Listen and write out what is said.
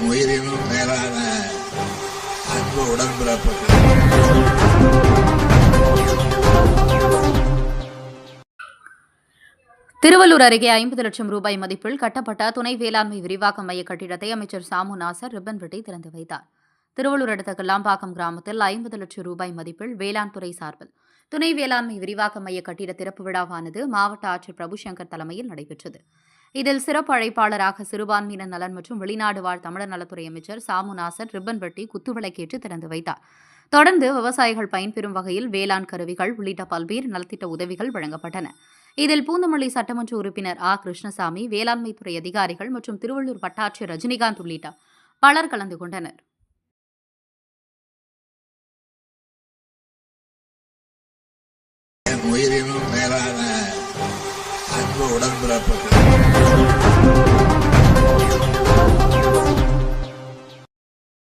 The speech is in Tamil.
உயிரினும் மேலான அன்பு உடன்பிறப்புகள். திருவள்ளூர் அருகே 50 லட்சம் ரூபாய் மதிப்பில் கட்டப்பட்ட துணை வேளாண்மை விரிவாக்க மைய கட்டிடத்தை அமைச்சர் சாமு நாசர் ரிப்பன் வெட்டி திறந்து வைத்தார். திருவள்ளூர் அடுத்த கிள்ளாம்பாக்கம் கிராமத்தில் 50 லட்சம் ரூபாய் மதிப்பில் வேளாண் துறை சார்பில் துணை வேளாண்மை விரிவாக்க மைய கட்டிட திறப்பு விழாவானது மாவட்ட ஆட்சியர் பிரபுசங்கர் தலைமையில் நடைபெற்றது. இதில் சிறப்பு அழைப்பாளராக சிறுபான்மையினர் நலன் மற்றும் வெளிநாடு வாழ் தமிழர் நலத்துறை அமைச்சர் சாமு நாசர் ரிப்பன் வெட்டி குத்துவிளக்கேற்று திறந்து வைத்தார். தொடர்ந்து விவசாயிகள் பயன்பெறும் வகையில் வேளாண் கருவிகள் உள்ளிட்ட பல்வேறு நலத்திட்ட உதவிகள் வழங்கப்பட்டன. இதில் பூந்தமல்லி சட்டமன்ற உறுப்பினர் ஆ. கிருஷ்ணசாமி, வேளாண்மைத்துறை அதிகாரிகள் மற்றும் திருவள்ளூர் வட்டாட்சியர் ரஜினிகாந்த் உள்ளிட்ட பலர் கலந்து கொண்டனர். உயிரினும் மேலான அன்பு உடன்பிறப்புகள்.